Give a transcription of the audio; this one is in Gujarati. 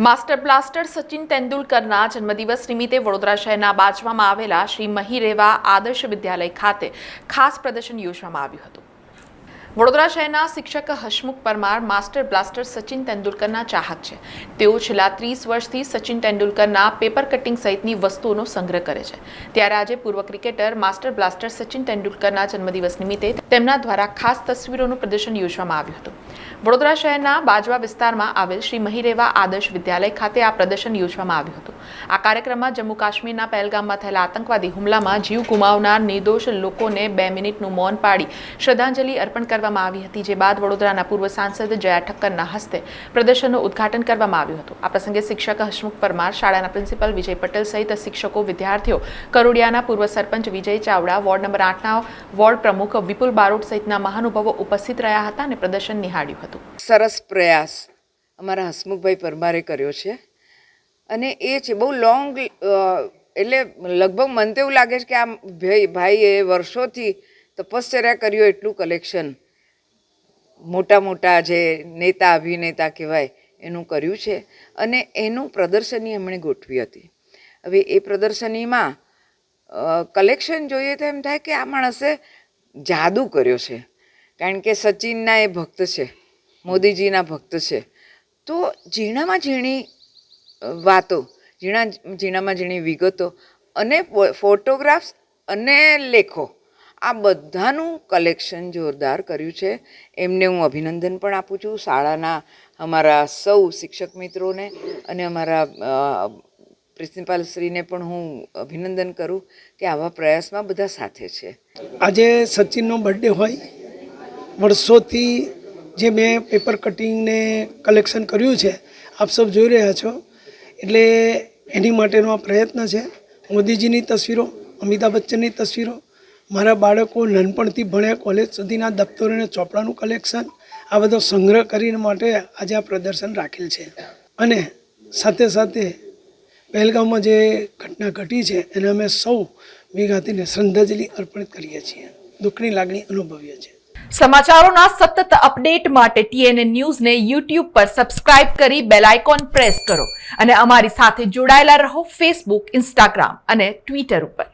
માસ્ટર બ્લાસ્ટર સચિન તેંડુલકરના જન્મદિવસ નિમિત્તે વડોદરા શહેરના બાજવામાં આવેલા શ્રી મહીરેવા આદર્શ વિદ્યાલય ખાતે ખાસ પ્રદર્શન યોજવામાં આવ્યું હતું। વડોદરા શહેરના શિક્ષક હસમુખ પરમાર માસ્ટર બ્લાસ્ટર સચિન તેંડુલકરના ચાહક છે। તેઓ છેલ્લા 30 વર્ષથી સચિન તેંડુલકરના પેપર કટિંગ સહિતની વસ્તુઓનો સંગ્રહ કરે છે। ત્યારે આજે પૂર્વ ક્રિકેટર માસ્ટર બ્લાસ્ટર સચિન તેંડુલકરના જન્મદિવસ નિમિત્તે તેમના દ્વારા ખાસ તસવીરોનું પ્રદર્શન યોજવામાં આવ્યું હતું। વડોદરા શહેરના બાજવા વિસ્તારમાં આવેલ શ્રી મહીરેવા આદર્શ વિદ્યાલય ખાતે આ પ્રદર્શન યોજવામાં આવ્યું હતું। આ કાર્યક્રમમાં જમ્મુ કાશ્મીરના પહેલગામમાં થયેલા આતંકવાદી હુમલામાં જીવ ગુમાવનાર નિર્દોષ લોકોને 2 મિનિટનું મૌન પાડી શ્રદ્ધાંજલિ અર્પણ કરવામાં આવી હતી। જે બાદ વડોદરાના પૂર્વ સાંસદ જયા ઠક્કરના હસ્તે પ્રદર્શનનું ઉદ્ઘાટન કરવામાં આવ્યું હતું। આ પ્રસંગે શિક્ષક હસમુખ પરમાર, શાળાના પ્રિન્સિપલ વિજય પટેલ સહિત શિક્ષકો, વિદ્યાર્થીઓ, કરોડિયાના પૂર્વ સરપંચ વિજય ચાવડા, વોર્ડ નંબર 8ના વોર્ડ પ્રમુખ વિપુલ બારોટ સહિતના મહાનુભાવો ઉપસ્થિત રહ્યા હતા અને પ્રદર્શન નિહાળ્યું હતું। સરસ પ્રયાસ અમારા હસમુખભાઈ પરમારે કર્યો છે અને એ છે બહુ લોંગ, એટલે લગભગ મને તો એવું લાગે છે કે આ ભાઈએ વર્ષોથી તપશ્ચર્યા કર્યો એટલું કલેક્શન મોટા મોટા જે નેતા અભિનેતા કહેવાય એનું કર્યું છે અને એનું પ્રદર્શની એમણે ગોઠવી હતી। હવે એ પ્રદર્શનીમાં કલેક્શન જોઈએ તો એમ થાય કે આ માણસે જાદુ કર્યો છે, કારણ કે સચિનના એ ભક્ત છે, મોદીજીના ભક્ત છે। તો ઝીણામાં ઝીણી વાતો, ઝીણામાં ઝીણી વિગતો અને ફોટોગ્રાફ્સ અને લેખો, આ બધાનું કલેક્શન જોરદાર કર્યું છે। એમને હું અભિનંદન પણ આપું છું, શાળાના અમારા સૌ શિક્ષક મિત્રોને અને અમારા પ્રિન્સિપાલશ્રીને પણ હું અભિનંદન કરું કે આવા પ્રયાસમાં બધા સાથે છે। આજે સચિનનો બર્થડે હોય, વર્ષોથી જે મેં પેપર કટિંગને કલેક્શન કર્યું છે આપ સૌ જોઈ રહ્યા છો, એટલે એની માટેનો આ પ્રયત્ન છે। મોદીજીની તસવીરો, અમિતાભ બચ્ચનની તસવીરો, મારા બાળકો નાનપણથી ભણ્યા કોલેજ સુધીના દફતરો અને ચોપડાનું કલેક્શન, આ બધો સંગ્રહ કરીને માટે આજે આ પ્રદર્શન રાખેલ છે। અને સાથે સાથે પહેલગામમાં જે ઘટના ઘટી છે એને અમે સૌ ભેગા થઈને શ્રદ્ધાંજલિ અર્પણ કરીએ છીએ, દુઃખની લાગણી અનુભવીએ છીએ। સમાચારોના સતત અપડેટ માટે TNN ન્યૂઝને YouTube પર સબસ્ક્રાઇબ કરી બેલ આઇકોન પ્રેસ કરો અને અમારી સાથે જોડાયેલા રહો Facebook, Instagram અને Twitter ઉપર।